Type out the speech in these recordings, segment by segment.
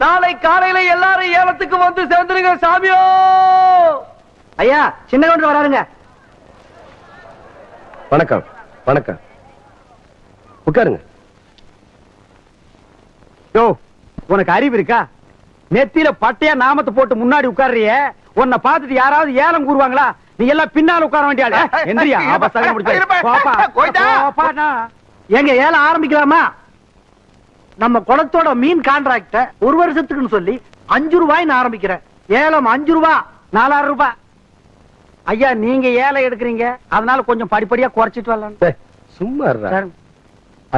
நாளை காலையில எல்லாரும் ஏலத்துக்கு வந்து சேர்ந்துருங்க சாமியோ. ஐயா சின்ன கவுண்டர் வராருங்க. வணக்கம். வணக்கம். உட்காருங்க. யோ உனக்கு அறிவு இருக்கா? நெத்தியில பட்டையா நாமத்தை போட்டு முன்னாடி உட்கார்றிய, உன்னை பார்த்துட்டு யாராவது ஏலம் கூறுவாங்களா? நீ எல்லாம் பின்னால உட்கார வேண்டிய ஆளு. எந்திரியா எங்க ஏலம் ஆரம்பிக்கலாமா? நம்ம குளத்தோட மீன் கான்ட்ராக்ட ஒரு வருஷத்துக்குன்னு சொல்லி 5 ரூபாய் நான் ஆரம்பிக்கிறேன். ஏலம் 5 ரூபாய், 4000 ரூபாய். ஐயா நீங்க ஏலம் எடுக்கிறீங்க, அதனால கொஞ்சம் படிப்படியா குறைச்சிட்டு வரலாம். சும்மா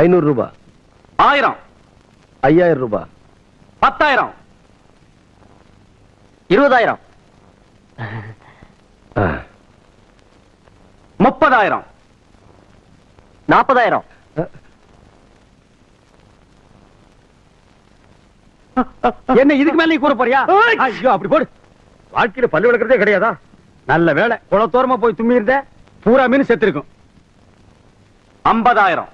500 ரூபாய், 1000, 5000 ரூபாய், 10,000, 20,000, 30,000, 40,000. என்ன இதுக்கு மேல நீ கூற போறியா? ஐயோ அப்படி போடு. வாழ்க்கையில பல்லு விளக்குறதே கிடையாதா? நல்ல வேலை குளத்தோரமா போய் தும்மி இருந்த, பூரா மீன் செத்து இருக்கும். 50,000.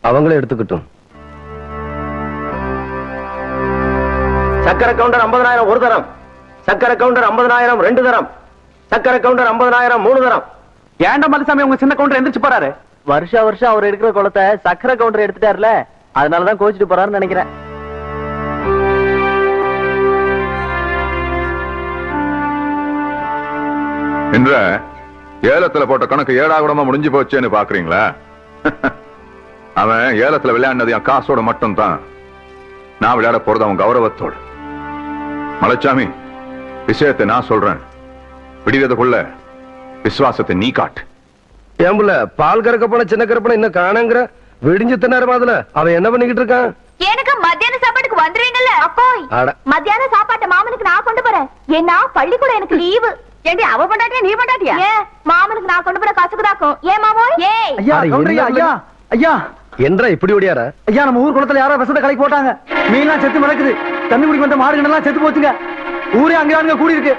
அவங்களே எடுத்துக்கிட்டும். சக்கரை கவுண்டர் 50,000 ஒரு தரம், சக்கரை கவுண்டர் 50,000 2 தரம், சக்கரை கவுண்டர் 50,000 3 தரம். ஏண்ட மதுசாமி உங்க சின்ன கவுண்டர் எந்திரிச்சு போறாரு? வருஷம் அவர் எடுக்கிற குளத்தை சக்கரை கவுண்டர் எடுத்துட்டாருல, அதனாலதான் கோச்சிட்டு போறாருன்னு நினைக்கிறேன். என்ற ஏலத்துல போட்ட கணக்கு ஏடாகுடமா முடிஞ்சு போச்சேன்னு பாக்குறீங்களா? அவன் ஏலத்துல விளையாடினது என் காசோட மட்டும் தான். நான் விளையாட போறது அவன் கௌரவத்தோடு. மலைச்சாமி, விஷயத்தை நான் சொல்றேன். விடுறதுக்குள்ள விசுவாசத்தை நீ காட்டு. ஏம்புல பால் கறக்க போன சின்ன கருப்பனை இன்னும் காணங்கிற விடிஞ்சு தின்னாரு மாதிரி அவன் என்ன பண்ணிக்கிட்டு இருக்கான்? எனக்கு மத்தியான சாப்பாட்டுக்கு வந்துருவீங்கல்ல அக்கோய்? மத்தியான சாப்பாட்டை மாமனுக்கு நான் கொண்டு போறேன். ஏன்னா பள்ளிக்கூடம் எனக்கு லீவு. ஏண்டி அவ பண்ணாட்டியா நீ பண்ணாட்டியா? மாமனுக்கு நான் கொண்டு போற கசுக்குதாக்கும். ஏன் மாமோய்? ஐயா ஐயா ஐயா என்றா இப்படி ஓடியாரா? ஐயா நம்ம ஊர் குளத்துல யாரோ விஷத்தை கலக்கி போட்டாங்க. மீன்லாம் செத்து மிதக்குது. தண்ணி குடிக்க வந்த மாடுகள்லாம் செத்து போச்சுங்க. ஊரே அங்க கூடி இருக்கு.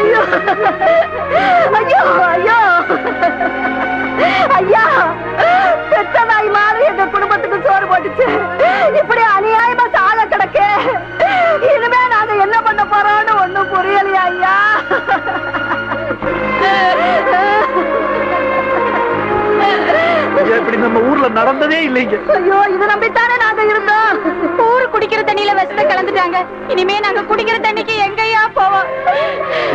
ஐயோ ஐயோ ஐயோ ஐயா, பெத்த நாய் மாதிரி எங்க குடும்பத்துக்கு சோறு போட்டுச்சு. இப்படி அநியாயமா சாக கிடக்கு. இனிமே நாங்க என்ன பண்ண போறோம்னு ஒண்ணும் புரியலையா ஐயா? இப்படி நம்ம ஊர்ல நடந்ததே இல்லைங்க. ஐயோ இதை நம்பித்தானே நாங்க இருந்தோம். ஊரு குடிக்கிற தண்ணியில விஷத்தை கலந்துட்டாங்க. இனிமே நாங்க குடிக்கிற தண்ணிக்கு எங்கயா போவோம்?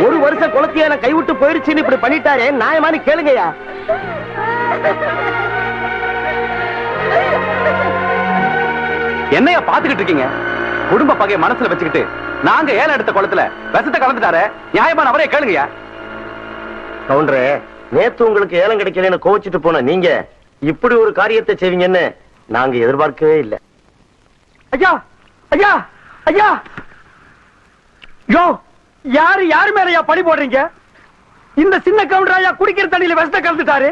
ஒரு வருஷம் குளத்தியால கைவிட்டு போயிடுச்சுன்னு இப்படி பண்ணிட்டாரே, நியாயமானு கேளுங்கயா. என்னையா பாத்துக்கிட்டு இருக்கீங்க? குடும்ப பகையை மனசுல வச்சுக்கிட்டு நாங்க ஏலம் எடுத்த குளத்துல விஷத்தை கலந்துட்டாரு, நியாயமான அவரே கேளுங்கயா. கவுண்டரே, நேத்து உங்களுக்கு ஏலம் கிடைக்கலன்னு கோச்சிட்டு போன நீங்க இப்படி ஒரு காரியத்தை செய்வீங்கன்னு நாங்க எதிர்பார்க்கவே இல்லை. ஐயா ஐயா ஐயா, யோ யாரு மேலயா பழி போடுறீங்க? இந்த சின்ன கவுண்டர் ஐயா குடிக்கிற தண்ணியில விஷத்தை கலந்துட்டாரு.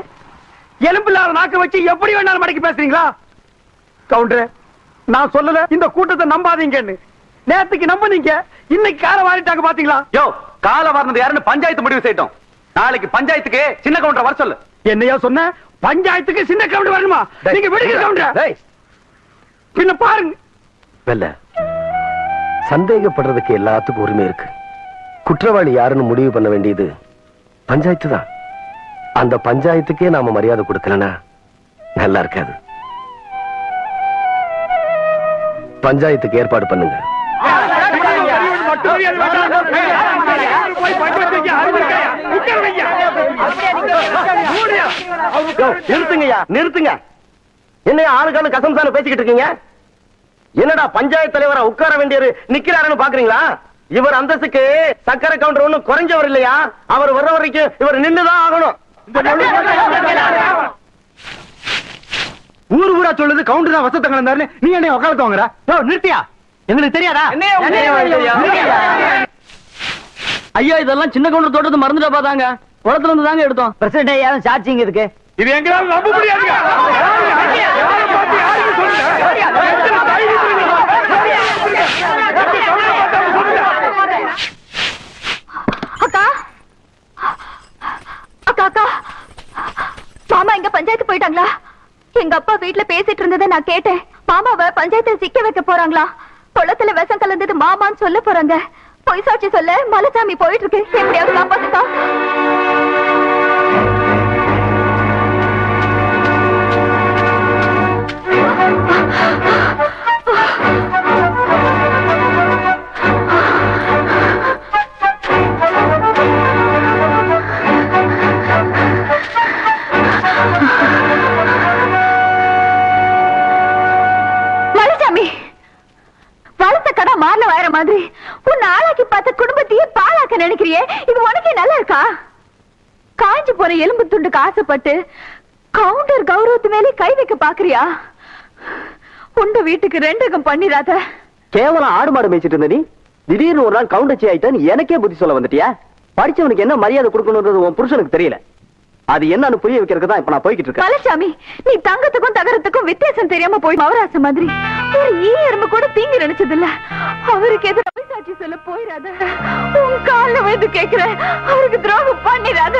எலும்பில்லாத நாக்கு வச்சு எப்படி வேணாலும் மடக்கி பேசுறீங்களா? கவுண்டர், நான் சொல்லல இந்த கூட்டத்தை நம்பாதீங்கன்னு. நேத்துக்கு நம்புனீங்க, இன்னைக்கு கால வாரிட்டாங்க பாத்தீங்களா? யோ, கால வாரினது யாருன்னு பஞ்சாயத்து முடிவு செய்யட்டும். நாளைக்கு பஞ்சாயத்துக்கு சின்ன கவுண்டர் வர சொல்லு. என்னையா சொன்ன? பஞ்சாயத்துக்கு சின்ன கவுண்டர் வரணுமா? நீங்க விடுங்க கவுண்டர். பின்ன பாருங்க. வெல்ல, சந்தேகப்படுறதுக்கு எல்லாத்துக்கும் உரிமை இருக்கு. குற்றவாளி யாருன்னு முடிவு பண்ண வேண்டியது பஞ்சாயத்து தான். அந்த பஞ்சாயத்துக்கே நாம மரியாதை கொடுக்கலனா நல்லா இருக்காது. பஞ்சாயத்துக்கு ஏற்பாடு பண்ணுங்க. நிறுத்துங்கய்யா, நிறுத்துங்க. என்ன ஆளுக்கான கசம்சான பேசிக்கிட்டு இருக்கீங்க? என்னடா பஞ்சாயத்து தலைவரா உட்கார வேண்டியவர் நிக்கிறாருன்னு பாக்குறீங்களா? இவர் அந்தஸ்துக்கு சக்கரை கவுண்டர் ஒண்ணும் குறைஞ்சவர் இல்லையா? அவர் வர்ற வரைக்கும் இவர் நின்னுதான் ஆகணும். ஊரு ஊரா சொல்லுது கவுண்டர் தான் வசத்தை கலந்தாருன்னு நீ என்ன உட்காந்து வாங்குற? நிறுத்தியா? எங்களுக்கு தெரியாதா? ஐயா இதெல்லாம் சின்ன கவுண்டர் தோட்டத்தை மறந்துட்டா பாத்தாங்க. குளத்துல இருந்து தாங்க எடுத்தோம். பிரசிடண்ட் ஐயா சாட்சிங்க இதுக்கு. இது எங்களால நம்ப முடியாதுங்க. அக்கா அக்கா அக்கா மாமா எங்க பஞ்சாயத்து போயிட்டாங்களா? எங்க அப்பா வீட்டுல பேசிட்டு இருந்ததை நான் கேட்டேன். மாமாவை பஞ்சாயத்துல சிக்க வைக்க போறாங்களா? குளத்துல விஷம் கலந்தது மாமான்னு சொல்ல போறாங்க. பொய் சாட்சி சொல்ல மலைசாமி போயிட்டு இருக்கு. எப்படியாவது காப்பாத்துக்கா. மாறல வர மாதிரி உன்னை ஆளாக்கி பார்த்த குடும்பத்தையே பாழாக்க நினைக்கிறியே, இது உனக்கே நல்லா இருக்கா? காஞ்சி போற எலும்பு துண்டுக்கு ஆசைப்பட்டு கவுண்டர் கௌரவத்து மேலே கை வைக்க பாக்குறியா? உண்ட வீட்டுக்கு ரெண்டகம் பண்ணிராத. கேவலம் ஆடு மாடு மேய்ச்சிட்டு இருந்த நீ திடீர்னு ஒரு நாள் கவுண்டச்சி ஆயிட்டான்னு எனக்கே புத்தி சொல்ல வந்துட்டியா? படிச்சவனுக்கு என்ன மரியாதை கொடுக்கணும்ன்றது உன் புருஷனுக்கு தெரியல. அது என்னன்னு புரிய வைக்கிறதுக்கு தான் இப்ப நான் போய்கிட்டு இருக்கேன். மலைசாமி, நீ தங்கத்துக்கும் தகரத்துக்கும் வித்தியாசம் தெரியாம போய் மவராச மாதிரி ஒரு ஈயரும்பு கூட தீங்கி நினைச்சது இல்ல. அவருக்கு எது சாட்சி சொல்ல போயிடாத. உன் கால வந்து கேக்குறேன், அவருக்கு துரோகம் பண்ணிடாத.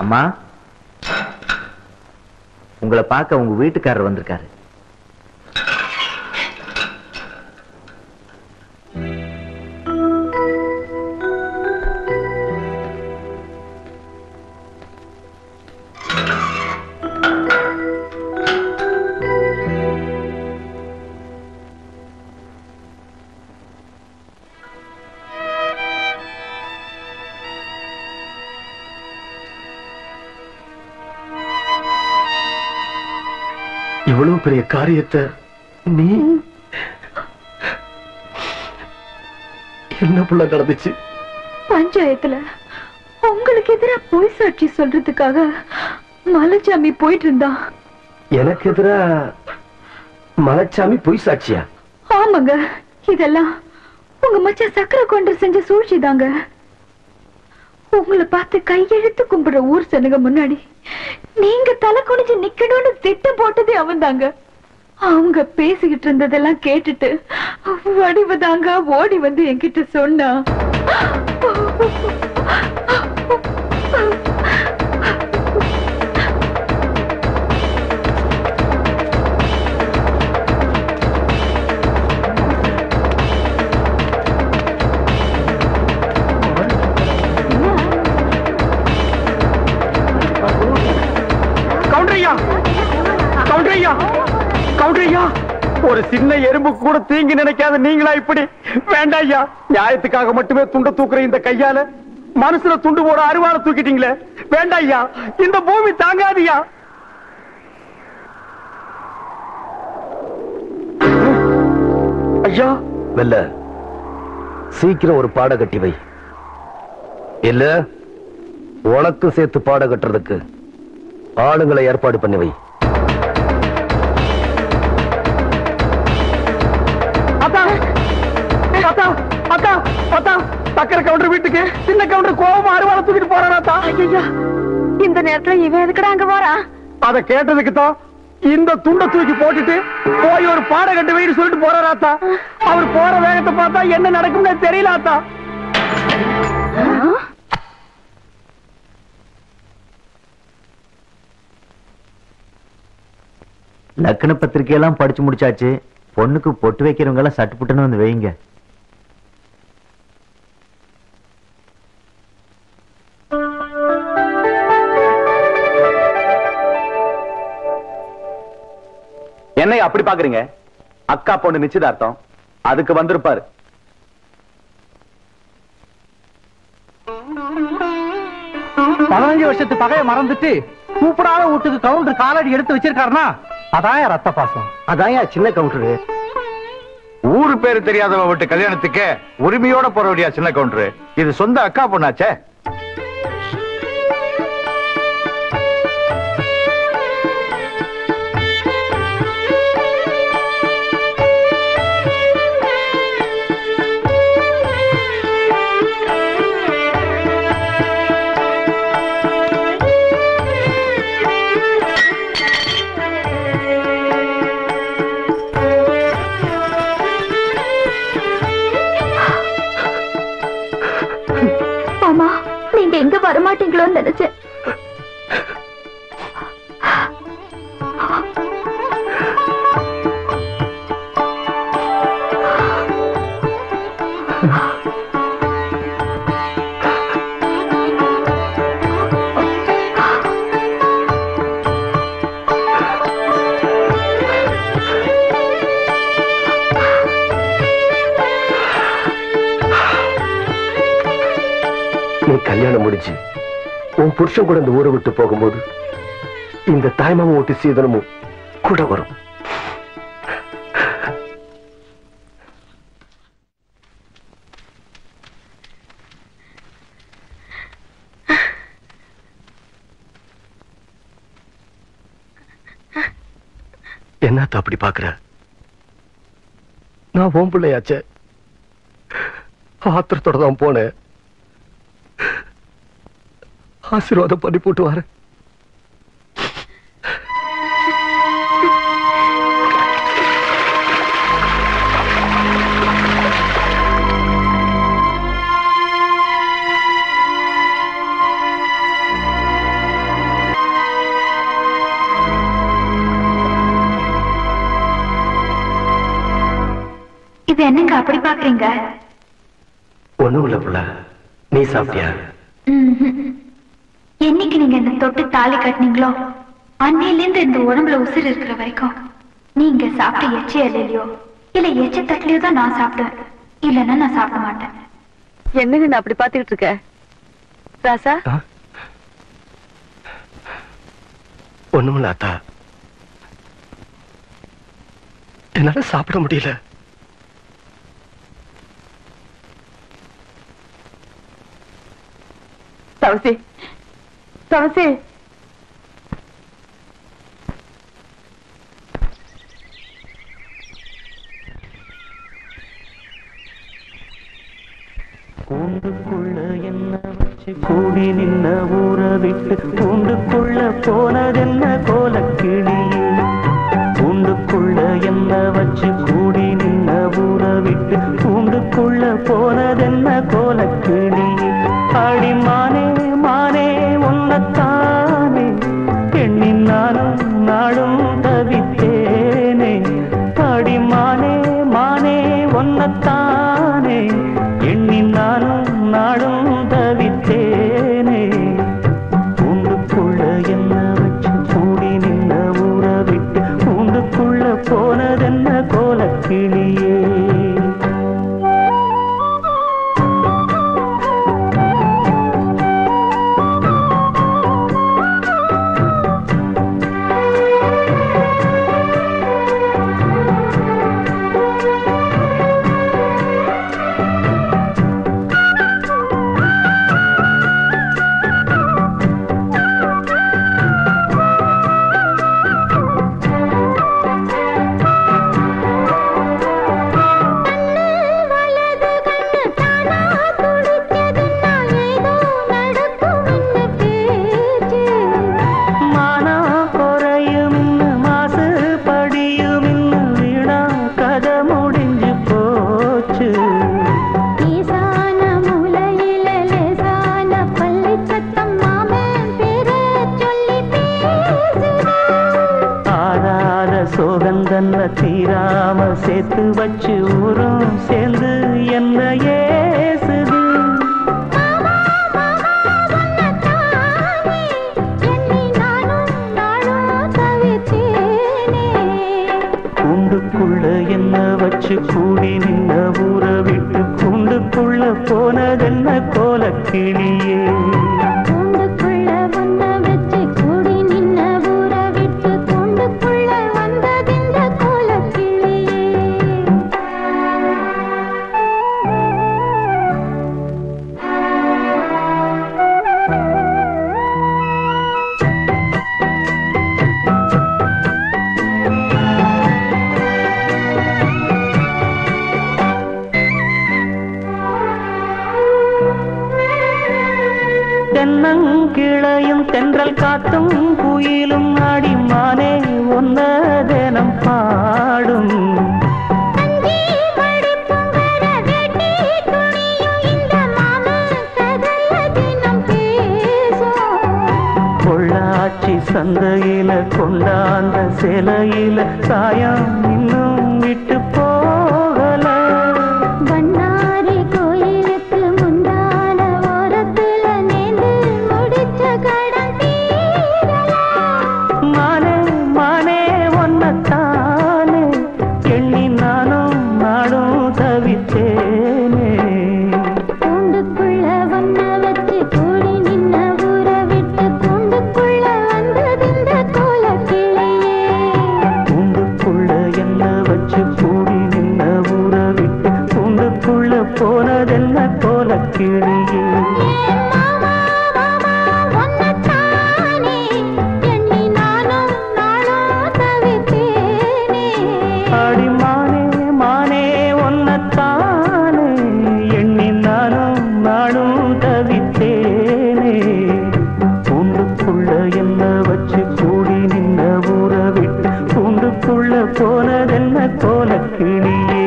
அம்மா, உங்களை பார்க்க உங்க வீட்டுக்காரர் வந்திருக்காரு. இவ்வளவு பெரிய காரியத்தை நீ என்ன புள்ள நடந்துச்சு? பஞ்சாயத்துல உங்களுக்கு எதிராக பொய் சாட்சி சொல்றதுக்காக மலைச்சாமி போயிட்டு இருந்தா. எனக்கு எதிரா மலைச்சாமி பொய் சாட்சியா? ஆமாங்க, இதெல்லாம் உங்க மச்சான் சக்கரை கொண்டு செஞ்ச சூழ்ச்சி தாங்க. உங்களை பார்த்து கையெழுத்து கும்பிடுற ஊர் சனுங்க முன்னாடி நீங்க தலை குனிஞ்சு நிக்கணும்னு திட்டம் போட்டதே அவன் தாங்க. அவங்க பேசிக்கிட்டு இருந்ததெல்லாம் கேட்டுட்டு வடிவதாங்க ஓடி வந்து என்கிட்ட சொன்னா. ஒரு சின்ன எறும்பு கூட தீங்கி நினைக்காத நீங்களா இப்படி? வேண்டாம் ஐயா, நியாயத்துக்காக மட்டுமே துண்ட தூக்குற இந்த கையால மனசுல துண்டு போட அருவாளை தூக்கிட்டீங்களே. வேண்டாம் ஐயா, இந்த பூமி தாங்காதியா. ஐயா, வெல்ல சீக்கிரம் ஒரு பாட கட்டி வை. இல்ல உனக்கு சேர்த்து பாட கட்டுறதுக்கு ஆளுங்களை ஏற்பாடு பண்ணி வை. சக்கரை கவுண்டர் வீட்டுக்கு சின்ன கவுண்டர் கோபமா அருவாளை தூக்கிட்டு போறாராத்தா. இந்த நேரத்துல இவன் எதுக்குடா அங்க போறா? அத கேட்டதுக்கு தான் இந்த துண்டை தூக்கி போட்டுட்டு போய் ஒரு பாட கட்டு வைன்னு சொல்லிட்டு போறாராத்தா. அவர் போற வேகத்தை பார்த்தா என்ன நடக்கும்னு தெரியலாத்தா. லக்ன பத்திரிகையெல்லாம் படிச்சு முடிச்சாச்சு. பொண்ணுக்கு பொட்டு வைக்கிறவங்க எல்லாம் சட்டு புட்டுன்னு வந்து வைங்க. என்னை அப்படி பாக்குறீங்க? அக்கா பொண்ணு நிச்சயதார்த்தம், அதுக்கு வந்திருப்பாரு. வருஷத்து பகைய மறந்துட்டு கூப்பிடாத வீட்டுக்கு கவுண்டர் காலடி எடுத்து வச்சிருக்காருனா அதான் ரத்த பாசம். அதான் சின்ன கவுண்டரு. ஊரு பேரு தெரியாதவ விட்டு கல்யாணத்துக்கு உரிமையோட போறவடியா சின்ன கவுண்டரு. இது சொந்த அக்கா பொண்ணாச்சே. எங்க வரமாட்டீங்களோன்னு நினைச்சேன். நீ கல்யாணம் முடிஞ்சு உன் புருஷன் கூட இந்த ஊரை விட்டு போகும்போது இந்த தாய்மாம ஓட்டு சீதனமும் கூட வரும். என்னத்த அப்படி பாக்குற? நான் ஓம் பிள்ளையாச்சே, ஆத்திரத்தோட தான் போனேன். ஆசீர்வாதம் பண்ணி போட்டு வர. இது என்னங்க அப்படி பாக்குறீங்க? ஒண்ணும் இல்ல புள்ள, நீ சாப்பிட்டியா? என்னைக்கு நீங்க இந்த தொட்டு தாலி கட்டினீங்களோ அன்னையில இருந்து இந்த உடம்புல உசிர் இருக்கிற வரைக்கும் நீங்க சாப்பிட்ட எச்ச இல்லையோ இல்ல எச்ச தட்டிலையோ தான் நான் சாப்பிடுவேன், இல்லன்னா நான் சாப்பிட மாட்டேன். என்னங்க நான் அப்படி பாத்துக்கிட்டு இருக்க ராசா? ஒண்ணுமில்ல அத்தா, என்னால சாப்பிட முடியல. தவசி தவசி, கூண்டுக்குள்ள என்ன வச்சு கூடி நின்ன ஊற விட்டு கூண்டுக்குள்ள போனதென்ன கோலக்கிளி? கூண்டுக்குள்ள என்ன வச்சு கூடி நின்ன ஊற விட்டு கூண்டுக்குள்ள போனதென்ன கோலக்கிளி? அடிமானே மானே உன்னத்தானே எண்ணி நானும் நாடும் தவித்தேனே. அடிமானே மானே உன்னத்தானே எண்ணி நானும் நாடும் தவித்தேனே. கூண்டுக்குள்ள என்ன வச்சு கூடி நின்ன ஊற விட்டு கூண்டுக்குள்ள போனதென்ன கோலக்கிளியே? சேர்த்து வச்சு ஊரும் சேர்ந்து என்ன ஏசுது. கூண்டுக்குள்ள என்ன வச்சு கூடி நின்ன ஊரை விட்டு கூண்டுக்குள்ள போனதென்ன கோலக்கிளியே. தென்னங்கிளையும் தென்றல் காத்தும் குயிலும் ஆடிமானே ஒன்ன தினம் பாடும். பொள்ளாச்சி சந்தையில கொண்டாந்த சிலையில சாயம் இன்னும் விட்டு போகல. போனதென்ன கோலக்கிளியே. ஆடிமானே மானே ஒன்னத்தானே எண்ணி நானும் நானும் தவித்தேனே. கூண்டுக்குள்ள என்ன வச்சு கூடி நின்ன ஊரை விட்டு கூண்டுக்குள்ள போனதென்ன கோலக்கிளியே.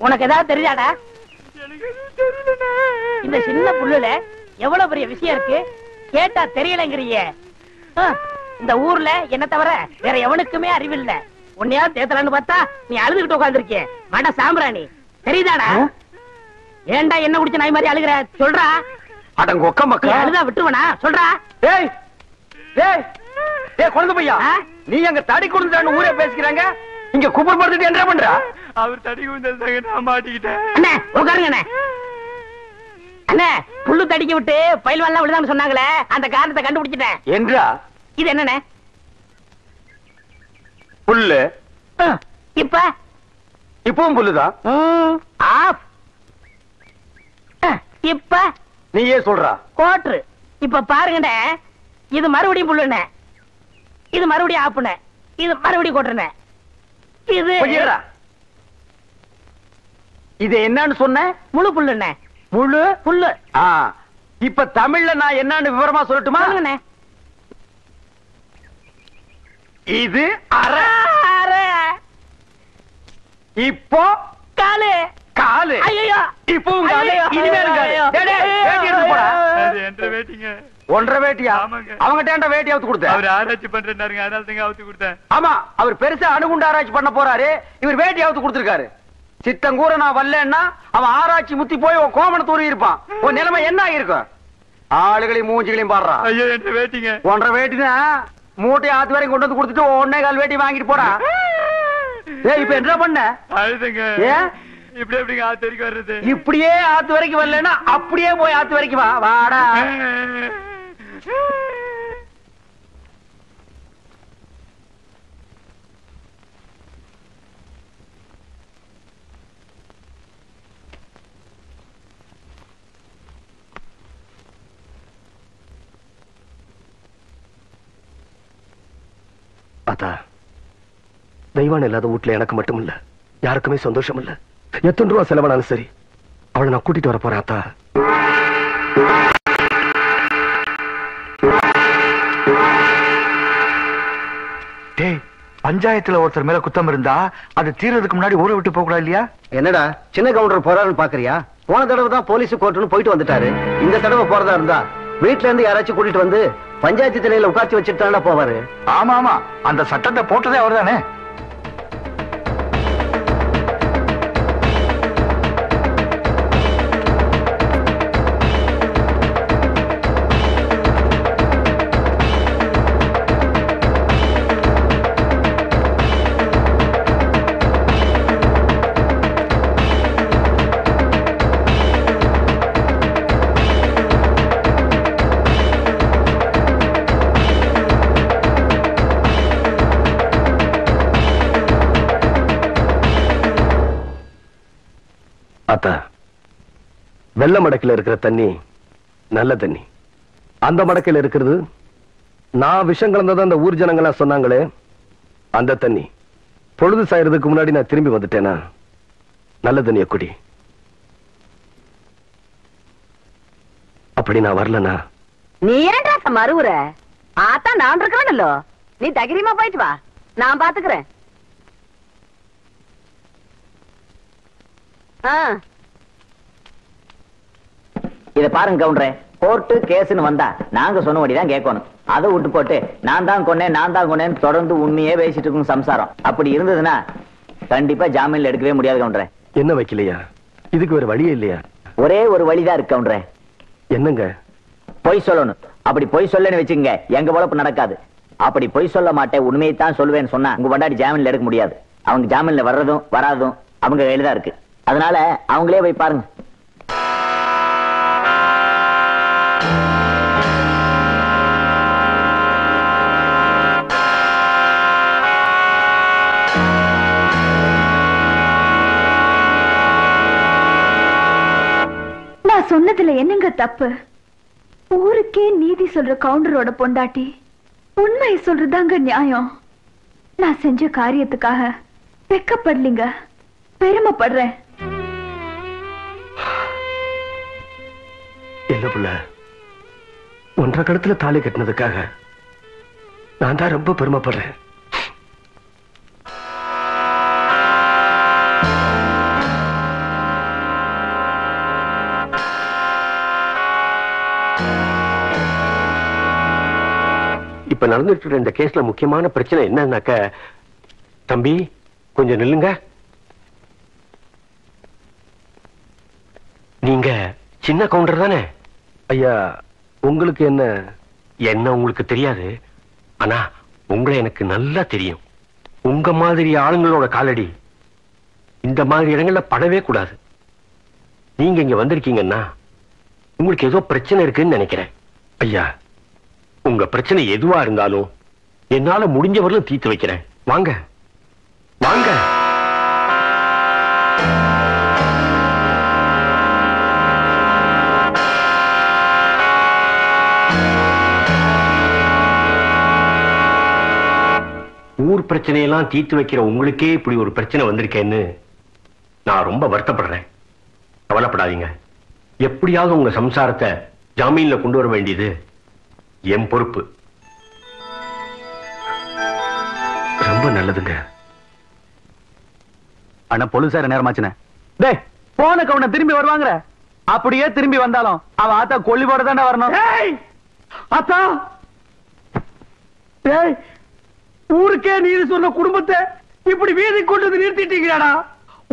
உனக்கு ஏதாவது தெரியாடா? இந்த சின்ன புல்லுல எவ்வளவு பெரிய விஷயம் இருக்கு, கேட்டா தெரியலங்கிறிய. இந்த ஊர்ல என்ன தவிர வேற எவனுக்குமே அறிவில்ல. உன்னையாவது தேத்தலான்னு பார்த்தா நீ அழுதுகிட்டு உட்காந்துருக்கிய. மட சாம்பிராணி தெரியுதாடா? ஏண்டா என்ன குடிச்ச நாய் மாதிரி அழுகிற? சொல்றா. அடங்க ஒக்க மக்கா அழுதா விட்டுவனா? சொல்றா. டேய் டேய் டேய் குழந்தை பையா, நீ அங்க தடி குடுந்தான்னு ஊரே பேசிக்கிறாங்க, இங்க குப்பர் படுத்துட்டு என்ன பண்றா? அவர் தடி குடுந்தாங்க, நான் மாட்டிக்கிட்டேன். அண்ணே உட்காருங்க அண்ணே. அண்ணே புல்லு தடிக்க விட்டு பயில்வான்லாம் விழுதான்னு சொன்னாங்களே, அந்த காரணத்தை கண்டுபிடிச்சிட்டேன். என்றா? இது என்னண்ணே? புல்லு. இப்ப இப்பவும் புல்லுதான். ஆஃப். இப்ப நீயே சொல்றா. கோட்ரு. இப்ப பாருங்கண்ணே, இது மறுபடியும் புல்லுண்ணே, இது மறுபடியும் ஆப்புண்ணே, இது மறுபடியும் கோட்டுண்ணே. இது இது என்னன்னு சொன்ன? முழு புல்லுண்ணே. முழு புல்லு. இப்ப தமிழ்ல நான் என்னன்னு விவரமா சொல்லட்டுமா? இது அரை. இப்போ காலு. காலு. ஐயோ இப்பவும் காலு, இனிமேலும் காலு. வேட்டி எடுத்து போடா. என்ற வேட்டிங்க. ஒன்றரை வேட்டியா? அவங்கிட்ட வேட்டி அவுத்து கொடுத்த. அவர் ஆராய்ச்சி பண்றாருங்க, அதனால தாங்க அவுத்து கொடுத்தேன். ஆமா, அவர் பெருசா அணுகுண்டு ஆராய்ச்சி பண்ண போறாரு, இவர் வேட்டி அவுத்து கொடுத்திருக்காரு. சித்தங்கூர நான் வரலன்னா அவன் ஆராய்ச்சி முத்தி போய் கோமணத்தூர் இருப்பான். உன் நிலைமை என்ன ஆகிருக்கும்? ஆளுகளையும் மூஞ்சிகளையும் பாடுறான். ஐயோ என்ற வேட்டிங்க. ஒன்றரை வேட்டினா மூட்டை ஆத்து வரைக்கும் கொண்டு வந்து கொடுத்துட்டு 1.25 வேட்டி வாங்கிட்டு போடா. இப்ப என்ன பண்ண? அழுதுங்க. ஏன் இப்படி எப்படிங்க ஆத்து வரைக்கும் வர்றது? இப்படியே ஆத்து வரைக்கும் வரலன்னா அப்படியே போய் ஆத்து வரைக்கும் வா. வாடா. அதா தெய்வான் இல்லாத வீட்டுல எனக்கு மட்டும் இல்ல, யாருக்குமே சந்தோஷம் இல்ல. எத்தனை ரூபா செலவானாலும் சரி அவளை நான் கூட்டிட்டு வர போறேன். அத்தா டேய் பஞ்சாயத்துல ஒருத்தர் மேல குத்தம் இருந்தா அது தீர்றதுக்கு முன்னாடி ஊரை விட்டு போக கூடாது இல்லையா? என்னடா சின்ன கவுண்டர் போறாருன்னு பாக்குறியா? போன தடவை தான் போலீஸ் கோர்ட்டுன்னு போயிட்டு வந்துட்டாரு. இந்த தடவை போறதா இருந்தா வீட்டுல இருந்து யாராச்சும் கூட்டிட்டு வந்து பஞ்சாயத்து திணையில உட்கார்ச்சி வச்சுட்டு தானே போவாரு. ஆமா ஆமா, அந்த சட்டத்தை போட்டதே அவர் தானே. அத்தா, வெள்ள மடக்கில் இருக்கிற தண்ணி நல்ல தண்ணி, அந்த மடக்கில் இருக்கிறது நான் விஷம் கலந்ததான் அந்த ஊர் ஜனங்களா சொன்னாங்களே அந்த தண்ணி. பொழுது சாயறதுக்கு முன்னாடி நான் திரும்பி வந்துட்டேனா நல்ல தண்ணிய குடி. அப்படி நான் வரலனா நீ ஏன்டா மறுவுற? ஆத்தா நான் இருக்கிறேன்ல, நீ தைரியமா போயிட்டு வா, நான் பாத்துக்கிறேன். இத பாருங்க கவுண்டரே, கோர்ட்டு கேஸ்னு வந்தா நாங்க சொன்னபடிதான் கேட்கணும். அதை விட்டு போட்டு நான் தான் கொன்னேன்னு தொடர்ந்து உண்மையே பேசிட்டு இருக்கும் சம்சாரம். அப்படி இருந்ததுன்னா கண்டிப்பா ஜாமீன்ல எடுக்கவே முடியாது கவுண்டரே. என்ன வைக்கலையா? இதுக்கு வேற வழியே இல்லையா? ஒரே ஒரு வழிதான் இருக்கு கவுண்டரே. என்னங்க? பொய் சொல்லணும். அப்படி பொய் சொல்லன்னு வச்சுங்க எங்க பொழப்பு நடக்காது. அப்படி பொய் சொல்ல மாட்டேன், உண்மையைத்தான் சொல்லுவேன்னு சொன்னா உங்க பொண்டாட்டி ஜாமீன்ல எடுக்க முடியாது. அவங்க ஜாமீன்ல வர்றதும் வராதும் அவங்க கையில தான் இருக்கு. அதனால அவங்களே போய் பாருங்க. நான் சொன்னதுல என்னங்க தப்பு? ஊருக்கே நீதி சொல்ற கவுண்டரோட பொண்டாட்டி உண்மையை சொல்றதாங்க நியாயம். நான் செஞ்ச காரியத்துக்காக வெக்கப்படலீங்க, பெருமைப்படுறேன். இல்ல புள்ள, 1.5 கடத்துல தாலி கட்டினதுக்காக நான் தான் ரொம்ப பெருமைப்படுறேன். இப்ப நடந்துட்டு இருக்க இந்த கேஸ்ல முக்கியமான பிரச்சனை என்னன்னாக்க, தம்பி கொஞ்சம் நில்லுங்க. நீங்க சின்ன கவுண்டர் தானே? ஐயா, உங்களுக்கு என்ன? என்ன உங்களுக்கு தெரியாது, ஆனா உங்களை எனக்கு நல்லா தெரியும். உங்க மாதிரி ஆளுங்களோட காலடி இந்த மாதிரி இடங்கள்ல படவே கூடாது. நீங்க இங்க வந்திருக்கீங்கன்னா உங்களுக்கு ஏதோ பிரச்சனை இருக்குன்னு நினைக்கிறேன். ஐயா, உங்க பிரச்சனை எதுவா இருந்தாலும் என்னால முடிஞ்சவரையும் தீர்த்து வைக்கிறேன். வாங்க வாங்க. ஊர் பிரச்சனையெல்லாம் தீர்த்து வைக்கிற உங்களுக்கே இப்படி ஒரு பிரச்சனை வந்திருக்கேன்னு நான் ரொம்ப வருத்தப்படுறேன். கவலைப்படாதீங்க. எப்படியாவது உங்க சம்சாரத்தை ஜாமீன்ல கொண்டு வர வேண்டியது என் பொறுப்பு. ரொம்ப நல்லதுங்க. ஆனா பொழுதுசார நேரமாச்சுனே. டேய், போன கவுண்ட திரும்பி வருவாங்க. அப்படியே திரும்பி வந்தாலும் அவன் ஆத்தா கொல்லி போட தானே வரணும். ஆத்தா, டேய், ஊருக்கே நீதி சொன்ன குடும்பத்தை இப்படி வீதி கொண்டு வந்து நிறுத்திட்டீங்கடா.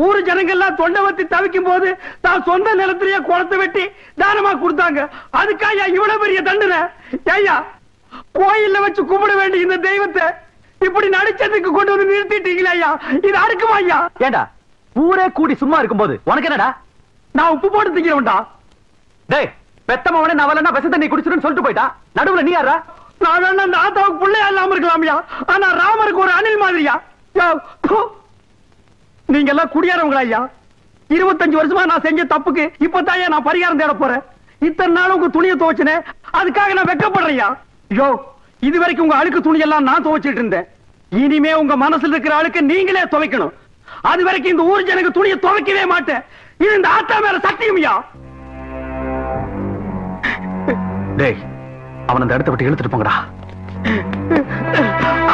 ஊரு ஜனங்கள்லாம் தொண்டை வத்தி தவிக்கும் போது தான் சொந்த நிலத்திலேயே குளத்தை வெட்டி தானமா கொடுத்தாங்க. அதுக்காக இவ்வளவு பெரிய தண்டனை? ஐயா, கோயில்ல வச்சு கும்பிட வேண்டிய இந்த தெய்வத்தை இப்படி நடிச்சதுக்கு கொண்டு வந்து நிறுத்திட்டீங்களா ஐயா? இது அடுக்குமா ஐயா? ஏண்டா, ஊரே கூடி சும்மா இருக்கும் போது உனக்கு என்னடா? நான் உப்பு போட்டு திங்கிறவன்டா. டேய், பெத்தமவனே நவலன்னா விஷ தண்ணி குடிச்சிருன்னு சொல்லிட்டு போயிட்டா. நடுவுல நீ யாரா? நான் வேணா அந்த ஆத்தாவுக்கு பிள்ளையா இல்லாம இருக்கலாம்யா, ஆனா ராமருக்கு ஒரு அணில் மாதிரியா? நீங்க எல்லாம் குடியாரவங்களா ஐயா? 25 வருஷமா நான் செஞ்ச தப்புக்கு இப்பதான் நான் பரிகாரம் தேட போறேன். இத்தனை நாள் உங்க துணியை துவைச்சனே, அதுக்காக நான் வெக்கப்படுறேன். யோ, இது வரைக்கும் உங்க அழுக்கு துணி எல்லாம் நான் துவைச்சிட்டு இருந்தேன். இனிமே உங்க மனசுல இருக்கிற அழுக்கு நீங்களே துவைக்கணும். அது வரைக்கும் இந்த ஊர் ஜனங்க துணியை துவைக்கவே மாட்டேன். இது இந்த ஆத்தா மேல சத்தியம்யா. டேய், அவன் அந்த இடத்தை விட்டு இழுத்துட்டு போங்கடா.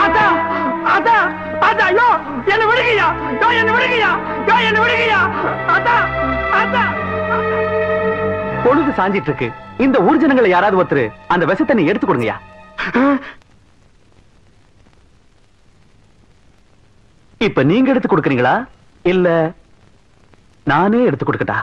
ஆத்தா, ஆத்தா, விடுங்கய்யா யோ என்ன விடுங்கய்யா யோ என்ன விடுங்கய்யா அத்தா அத்தா பொழுது சாஞ்சிட்டு இருக்கு. இந்த ஊர் ஜனங்களை யாராவது ஒருத்தர் அந்த விஷத்தை நீ எடுத்து கொடுங்கய்யா. இப்ப நீங்க எடுத்து கொடுக்கறீங்களா இல்ல நானே எடுத்து கொடுக்கட்டா?